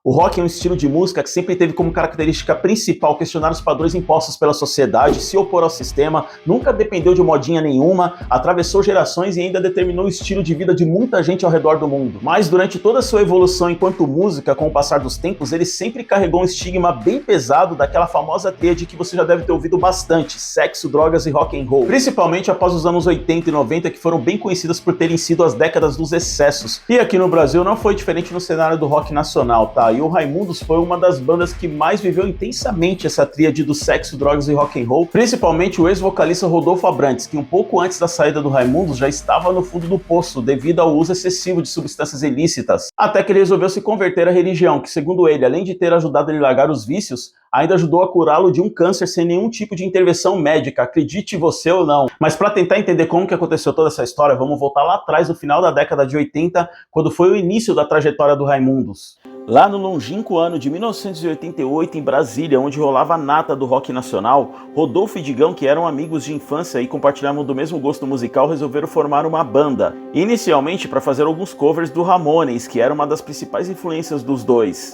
O rock é um estilo de música que sempre teve como característica principal questionar os padrões impostos pela sociedade, se opor ao sistema, nunca dependeu de modinha nenhuma, atravessou gerações e ainda determinou o estilo de vida de muita gente ao redor do mundo. Mas durante toda a sua evolução enquanto música, com o passar dos tempos, ele sempre carregou um estigma bem pesado daquela famosa tríade que você já deve ter ouvido bastante: sexo, drogas e rock and roll. Principalmente após os anos 80 e 90, que foram bem conhecidas por terem sido as décadas dos excessos. E aqui no Brasil não foi diferente no cenário do rock nacional, tá? E o Raimundos foi uma das bandas que mais viveu intensamente essa tríade do sexo, drogas e rock and roll, principalmente o ex-vocalista Rodolfo Abrantes, que um pouco antes da saída do Raimundos já estava no fundo do poço devido ao uso excessivo de substâncias ilícitas, até que ele resolveu se converter à religião, que segundo ele, além de ter ajudado ele a largar os vícios, ainda ajudou a curá-lo de um câncer sem nenhum tipo de intervenção médica, acredite você ou não. Mas para tentar entender como que aconteceu toda essa história, vamos voltar lá atrás, no final da década de 80, quando foi o início da trajetória do Raimundos. Lá no longínquo ano de 1988, em Brasília, onde rolava a nata do rock nacional, Rodolfo e Digão, que eram amigos de infância e compartilhavam do mesmo gosto musical, resolveram formar uma banda. Inicialmente para fazer alguns covers do Ramones, que era uma das principais influências dos dois.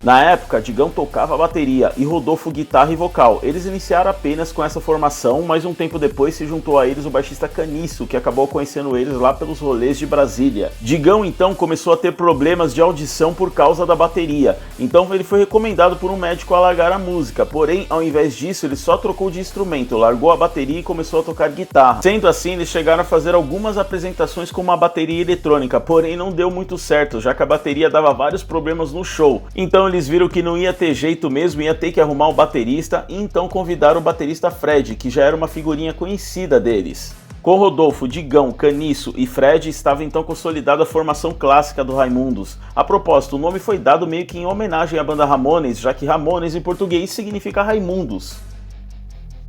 Na época, Digão tocava bateria e Rodolfo guitarra e vocal. Eles iniciaram apenas com essa formação, mas um tempo depois se juntou a eles o baixista Caniço, que acabou conhecendo eles lá pelos rolês de Brasília. Digão então começou a ter problemas de audição por causa da bateria, então ele foi recomendado por um médico a largar a música, porém ao invés disso ele só trocou de instrumento, largou a bateria e começou a tocar guitarra. Sendo assim, eles chegaram a fazer algumas apresentações com uma bateria eletrônica, porém não deu muito certo, já que a bateria dava vários problemas no show. Então eles viram que não ia ter jeito mesmo, ia ter que arrumar um baterista, e então convidaram o baterista Fred, que já era uma figurinha conhecida deles. Com Rodolfo, Digão, Caniço e Fred estava então consolidada a formação clássica do Raimundos. A propósito, o nome foi dado meio que em homenagem à banda Ramones, já que Ramones em português significa Raimundos.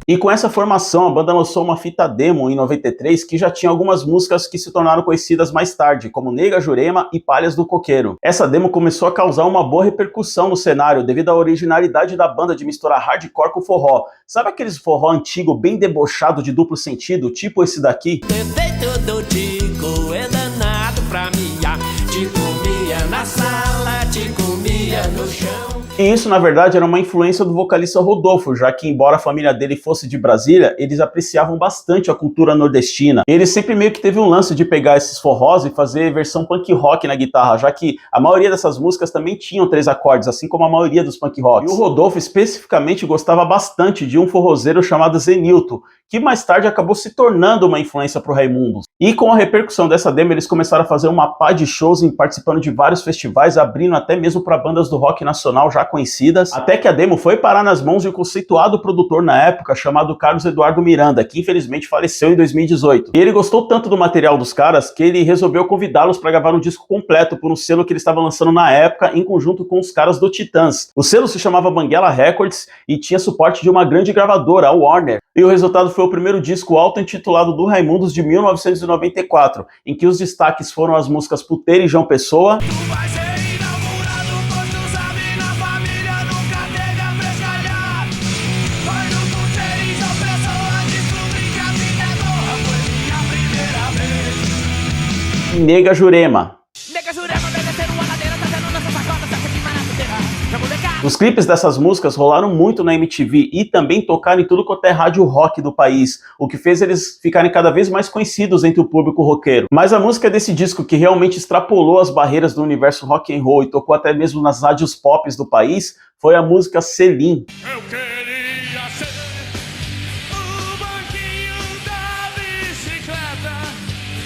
E com essa formação, a banda lançou uma fita demo em 93 que já tinha algumas músicas que se tornaram conhecidas mais tarde, como Nega Jurema e Palhas do Coqueiro. Essa demo começou a causar uma boa repercussão no cenário devido à originalidade da banda de misturar hardcore com forró. Sabe aqueles forró antigo bem debochado de duplo sentido, tipo esse daqui? Defeito do Tico é danado pra miar, te comia na sala, te comia no chão. E isso, na verdade, era uma influência do vocalista Rodolfo, já que, embora a família dele fosse de Brasília, eles apreciavam bastante a cultura nordestina. Ele sempre meio que teve um lance de pegar esses forrós e fazer versão punk rock na guitarra, já que a maioria dessas músicas também tinham 3 acordes, assim como a maioria dos punk rocks. E o Rodolfo especificamente gostava bastante de um forrozeiro chamado Zenilton, que mais tarde acabou se tornando uma influência pro Raimundos. E com a repercussão dessa demo, eles começaram a fazer uma pá de shows participando de vários festivais, abrindo até mesmo para bandas do rock nacional já conhecidas, até que a demo foi parar nas mãos de um conceituado produtor na época chamado Carlos Eduardo Miranda, que infelizmente faleceu em 2018. E ele gostou tanto do material dos caras que ele resolveu convidá-los para gravar um disco completo por um selo que eles estavam lançando na época em conjunto com os caras do Titãs. O selo se chamava Banguela Records e tinha suporte de uma grande gravadora, a Warner. E o resultado foi o primeiro disco auto-intitulado do Raimundos de 1994, em que os destaques foram as músicas Puteira e João Pessoa, e Nega Jurema. Os clipes dessas músicas rolaram muito na MTV e também tocaram em tudo quanto é rádio rock do país, o que fez eles ficarem cada vez mais conhecidos entre o público roqueiro. Mas a música desse disco que realmente extrapolou as barreiras do universo rock and roll e tocou até mesmo nas rádios pop do país foi a música Selim. Eu queria ser o banquinho da bicicleta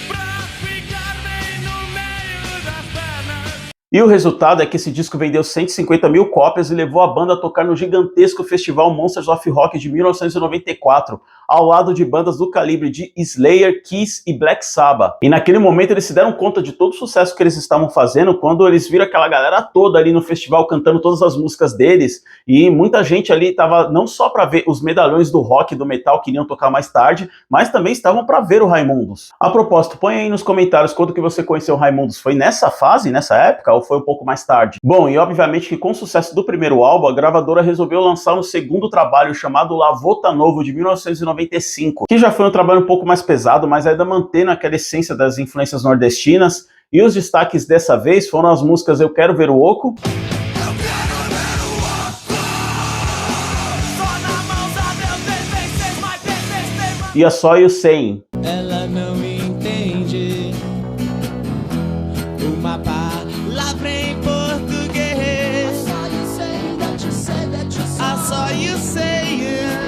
pra ficar bem no meio das pernas. E o resultado é que esse disco vendeu 150 mil cópias e levou a banda a tocar no gigantesco festival Monsters of Rock de 1994, ao lado de bandas do calibre de Slayer, Kiss e Black Sabbath. E naquele momento eles se deram conta de todo o sucesso que eles estavam fazendo quando eles viram aquela galera toda ali no festival cantando todas as músicas deles, e muita gente ali estava não só para ver os medalhões do rock e do metal que iriam tocar mais tarde, mas também estavam para ver o Raimundos. A propósito, põe aí nos comentários quando que você conheceu o Raimundos. Foi nessa fase, nessa época? oficial foi um pouco mais tarde. Bom, e obviamente que com o sucesso do primeiro álbum, a gravadora resolveu lançar um segundo trabalho chamado Lavota Novo, de 1995, que já foi um trabalho um pouco mais pesado, mas ainda mantendo aquela essência das influências nordestinas, e os destaques dessa vez foram as músicas Eu Quero Ver o Oco, e a Só You Saying. Ela não entende uma palavra em português. I saw you say it.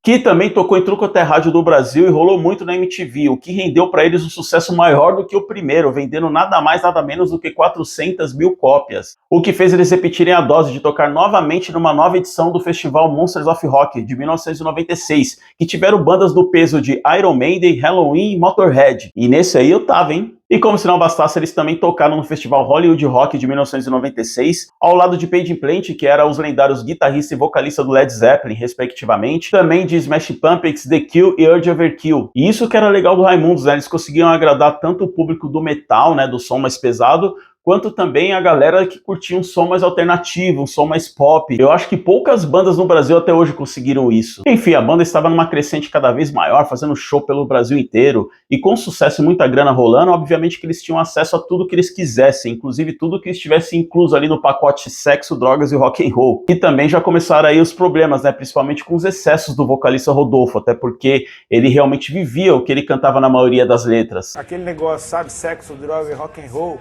Que também tocou em tudo quanto é rádio do Brasil e rolou muito na MTV, o que rendeu para eles um sucesso maior do que o primeiro, vendendo nada mais nada menos do que 400 mil cópias, o que fez eles repetirem a dose de tocar novamente numa nova edição do festival Monsters of Rock, de 1996, que tiveram bandas do peso de Iron Maiden, Halloween e Motorhead. E nesse aí eu tava, hein? E como se não bastasse, eles também tocaram no Festival Hollywood Rock de 1996, ao lado de Page Plant, que era os lendários guitarrista e vocalista do Led Zeppelin, respectivamente, também de Smash Pumpkins, The Cure e Urge Overkill. E isso que era legal do Raimundos, né? Eles conseguiam agradar tanto o público do metal, né, do som mais pesado, quanto também a galera que curtia um som mais alternativo, um som mais pop. Eu acho que poucas bandas no Brasil até hoje conseguiram isso. Enfim, a banda estava numa crescente cada vez maior, fazendo show pelo Brasil inteiro, e com sucesso e muita grana rolando, obviamente que eles tinham acesso a tudo que eles quisessem, inclusive tudo que estivesse incluso ali no pacote sexo, drogas e rock and roll. E também já começaram aí os problemas, né, principalmente com os excessos do vocalista Rodolfo, até porque ele realmente vivia o que ele cantava na maioria das letras. Aquele negócio, sabe, sexo, droga e rock and roll,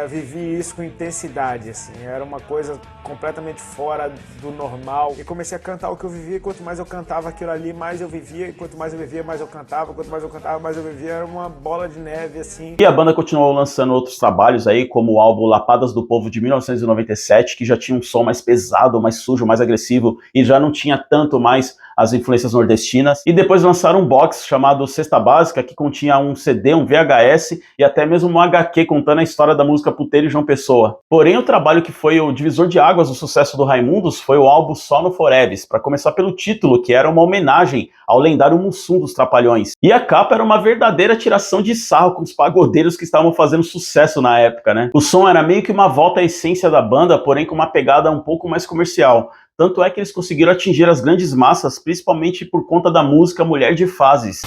vivi isso com intensidade, assim, era uma coisa completamente fora do normal, e comecei a cantar o que eu vivia, e quanto mais eu cantava aquilo ali, mais eu vivia, e quanto mais eu vivia, mais eu cantava, quanto mais eu cantava, mais eu vivia, era uma bola de neve, assim. E a banda continuou lançando outros trabalhos aí, como o álbum Lapadas do Povo de 1997, que já tinha um som mais pesado, mais sujo, mais agressivo, e já não tinha tanto mais as influências nordestinas, e depois lançaram um box chamado Cesta Básica, que continha um CD, um VHS e até mesmo um HQ contando a história da música Puteiro e João Pessoa. Porém, o trabalho que foi o divisor de águas do sucesso do Raimundos foi o álbum Só no Foreves, para começar pelo título, que era uma homenagem ao lendário Mussum dos Trapalhões. E a capa era uma verdadeira tiração de sarro com os pagodeiros que estavam fazendo sucesso na época, né? O som era meio que uma volta à essência da banda, porém com uma pegada um pouco mais comercial. Tanto é que eles conseguiram atingir as grandes massas, principalmente por conta da música Mulher de Fases.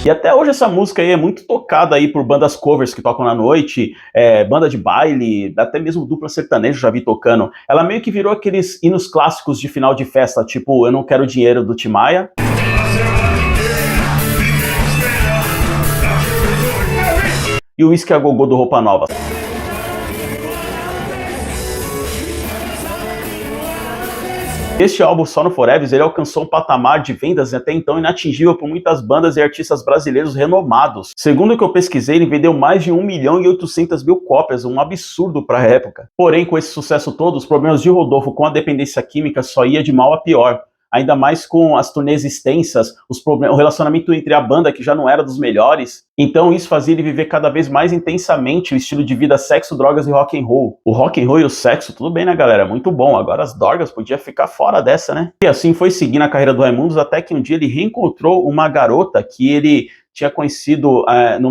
E até hoje essa música aí é muito tocada aí por bandas covers que tocam na noite, banda de baile, até mesmo dupla sertaneja já vi tocando. Ela meio que virou aqueles hinos clássicos de final de festa, tipo Eu Não Quero Dinheiro, do Tim Maia. E o Whisky a Gogô do Roupa Nova. Este álbum Só no Forever, ele alcançou um patamar de vendas até então inatingível por muitas bandas e artistas brasileiros renomados. Segundo o que eu pesquisei, ele vendeu mais de 1.800.000 cópias, um absurdo para a época. Porém, com esse sucesso todo, os problemas de Rodolfo com a dependência química só ia de mal a pior. Ainda mais com as turnês extensas, o relacionamento entre a banda, que já não era dos melhores. Então isso fazia ele viver cada vez mais intensamente o estilo de vida sexo, drogas e rock and roll. O rock and roll e o sexo, tudo bem, né, galera? Muito bom. Agora as drogas podia ficar fora dessa, né? E assim foi seguindo a carreira do Raimundos, até que um dia ele reencontrou uma garota que ele tinha conhecido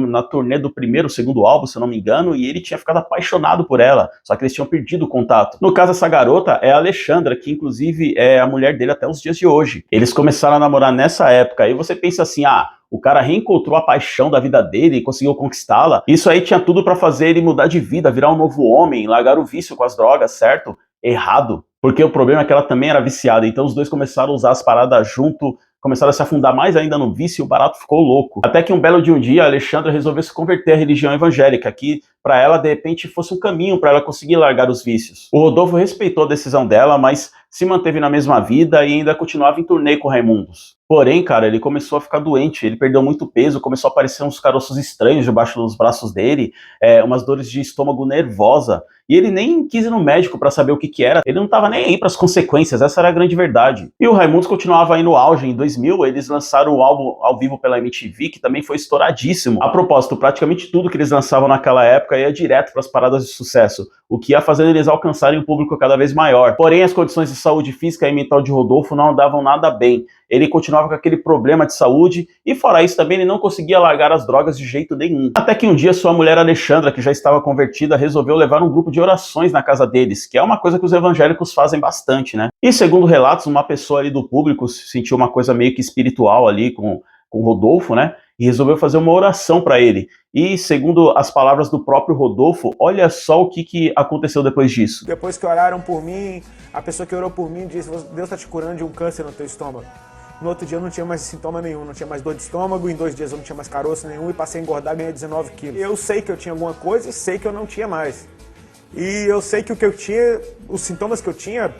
na turnê do primeiro, segundo álbum, se eu não me engano, e ele tinha ficado apaixonado por ela, só que eles tinham perdido o contato. No caso, essa garota é a Alexandra, que inclusive é a mulher dele até os dias de hoje. Eles começaram a namorar nessa época, aí você pensa assim, o cara reencontrou a paixão da vida dele e conseguiu conquistá-la. Isso aí tinha tudo pra fazer ele mudar de vida, virar um novo homem, largar o vício com as drogas, certo? Errado. Porque o problema é que ela também era viciada, então os dois começaram a usar as paradas junto, começaram a se afundar mais ainda no vício e o barato ficou louco. Até que um belo de um dia, a Alexandra resolveu se converter à religião evangélica, que para ela, de repente, fosse um caminho para ela conseguir largar os vícios. O Rodolfo respeitou a decisão dela, mas se manteve na mesma vida e ainda continuava em turnê com o Raimundos. Porém, cara, ele começou a ficar doente, ele perdeu muito peso, começou a aparecer uns caroços estranhos debaixo dos braços dele, umas dores de estômago nervosa, e ele nem quis ir no médico para saber o que era, ele não tava nem aí para as consequências, essa era a grande verdade. E o Raimundos continuava aí no auge. Em 2000, eles lançaram o álbum ao vivo pela MTV, que também foi estouradíssimo. A propósito, praticamente tudo que eles lançavam naquela época ia direto para as paradas de sucesso, o que ia fazendo eles alcançarem um público cada vez maior. Porém, as condições de saúde física e mental de Rodolfo não andavam nada bem. Ele continuava com aquele problema de saúde e, fora isso, também ele não conseguia largar as drogas de jeito nenhum. Até que um dia sua mulher Alexandra, que já estava convertida, resolveu levar um grupo de orações na casa deles, que é uma coisa que os evangélicos fazem bastante, né? E segundo relatos, uma pessoa ali do público sentiu uma coisa meio que espiritual ali com o Rodolfo, né? E resolveu fazer uma oração para ele. E, segundo as palavras do próprio Rodolfo, olha só o que aconteceu depois disso. Depois que oraram por mim, a pessoa que orou por mim disse: Deus está te curando de um câncer no teu estômago. No outro dia eu não tinha mais sintoma nenhum, não tinha mais dor de estômago, em 2 dias eu não tinha mais caroço nenhum e passei a engordar e ganhei 19 quilos. Eu sei que eu tinha alguma coisa e sei que eu não tinha mais. E eu sei que o que eu tinha, os sintomas que eu tinha,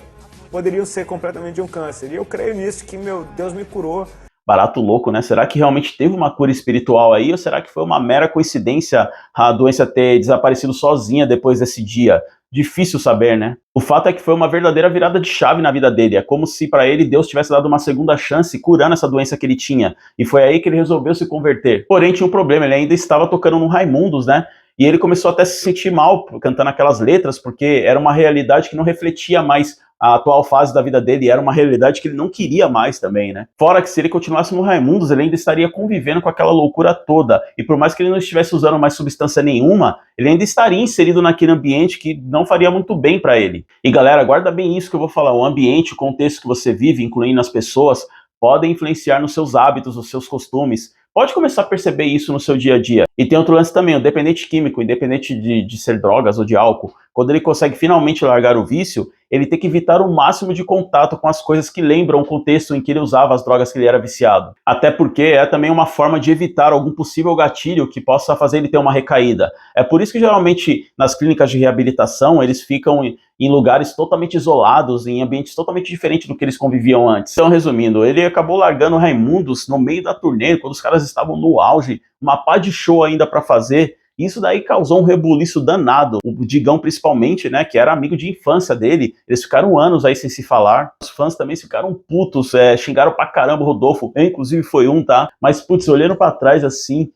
poderiam ser completamente de um câncer. E eu creio nisso, que meu Deus me curou. Barato louco, né? Será que realmente teve uma cura espiritual aí, ou será que foi uma mera coincidência a doença ter desaparecido sozinha depois desse dia? Difícil saber, né? O fato é que foi uma verdadeira virada de chave na vida dele. É como se para ele Deus tivesse dado uma segunda chance curando essa doença que ele tinha. E foi aí que ele resolveu se converter. Porém, tinha um problema, ele ainda estava tocando no Raimundos, né? E ele começou até a se sentir mal cantando aquelas letras, porque era uma realidade que não refletia mais a atual fase da vida dele, era uma realidade que ele não queria mais também, né? Fora que se ele continuasse no Raimundos, ele ainda estaria convivendo com aquela loucura toda, e por mais que ele não estivesse usando mais substância nenhuma, ele ainda estaria inserido naquele ambiente que não faria muito bem para ele. E galera, guarda bem isso que eu vou falar, o ambiente, o contexto que você vive, incluindo as pessoas, podem influenciar nos seus hábitos, nos seus costumes. Pode começar a perceber isso no seu dia a dia. E tem outro lance também, o dependente químico, independente de ser drogas ou de álcool, quando ele consegue finalmente largar o vício, ele tem que evitar o máximo de contato com as coisas que lembram o contexto em que ele usava as drogas que ele era viciado. Até porque é também uma forma de evitar algum possível gatilho que possa fazer ele ter uma recaída. É por isso que geralmente nas clínicas de reabilitação eles ficam em lugares totalmente isolados, em ambientes totalmente diferentes do que eles conviviam antes. Então, resumindo, ele acabou largando Raimundos no meio da turnê, quando os caras estavam no auge, uma pá de show ainda para fazer. Isso daí causou um rebuliço danado. O Digão, principalmente, né, que era amigo de infância dele, eles ficaram anos aí sem se falar. Os fãs também ficaram putos, xingaram pra caramba o Rodolfo. Eu, inclusive, foi um, tá? Mas, putz, olhando pra trás, assim,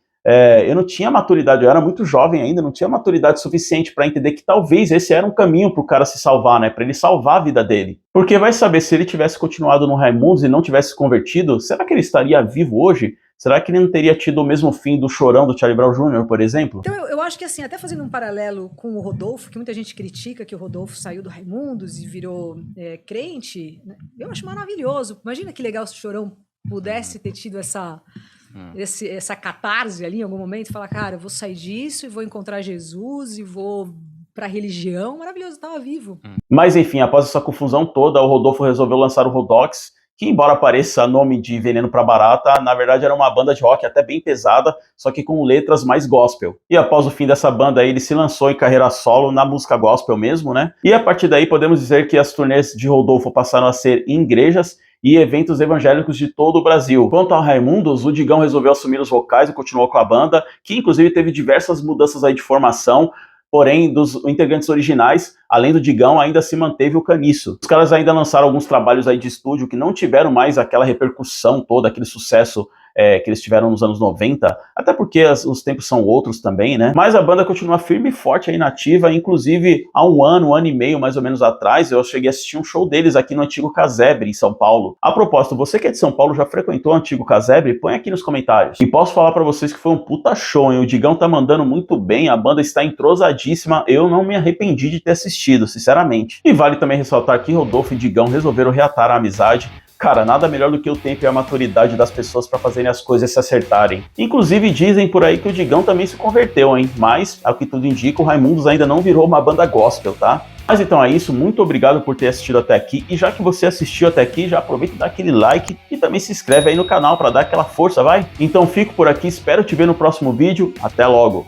eu não tinha maturidade, eu era muito jovem ainda, não tinha maturidade suficiente pra entender que talvez esse era um caminho pro cara se salvar, né, pra ele salvar a vida dele. Porque vai saber, se ele tivesse continuado no Raimundos e não tivesse se convertido, será que ele estaria vivo hoje? Será que ele não teria tido o mesmo fim do Chorão do Charlie Brown Jr., por exemplo? Então eu acho que assim, até fazendo um paralelo com o Rodolfo, que muita gente critica que o Rodolfo saiu do Raimundos e virou crente, né? Eu acho maravilhoso. Imagina que legal se o Chorão pudesse ter tido essa catarse ali em algum momento e falar, cara, eu vou sair disso e vou encontrar Jesus e vou pra religião. Maravilhoso, eu tava vivo. Mas enfim, após essa confusão toda, o Rodolfo resolveu lançar o Rodox, que embora pareça nome de Veneno pra Barata, na verdade era uma banda de rock até bem pesada, só que com letras mais gospel. E após o fim dessa banda aí, ele se lançou em carreira solo na música gospel mesmo, né? E a partir daí podemos dizer que as turnês de Rodolfo passaram a ser em igrejas e eventos evangélicos de todo o Brasil. Quanto ao Raimundos, o Digão resolveu assumir os vocais e continuou com a banda, que inclusive teve diversas mudanças aí de formação. Porém, dos integrantes originais, além do Digão, ainda se manteve o Caniço. Os caras ainda lançaram alguns trabalhos aí de estúdio que não tiveram mais aquela repercussão toda, aquele sucesso que eles tiveram nos anos 90, até porque os tempos são outros também, né? Mas a banda continua firme e forte aí na ativa, inclusive há um ano e meio mais ou menos atrás, eu cheguei a assistir um show deles aqui no Antigo Casebre, em São Paulo. A propósito, você que é de São Paulo, já frequentou o Antigo Casebre? Põe aqui nos comentários. E posso falar pra vocês que foi um puta show, hein? O Digão tá mandando muito bem, a banda está entrosadíssima, eu não me arrependi de ter assistido, sinceramente. E vale também ressaltar que Rodolfo e Digão resolveram reatar a amizade. Cara, nada melhor do que o tempo e a maturidade das pessoas para fazerem as coisas se acertarem. Inclusive dizem por aí que o Digão também se converteu, hein? Mas, ao que tudo indica, o Raimundos ainda não virou uma banda gospel, tá? Mas então é isso, muito obrigado por ter assistido até aqui. E já que você assistiu até aqui, já aproveita e dá aquele like e também se inscreve aí no canal para dar aquela força, vai? Então fico por aqui, espero te ver no próximo vídeo. Até logo!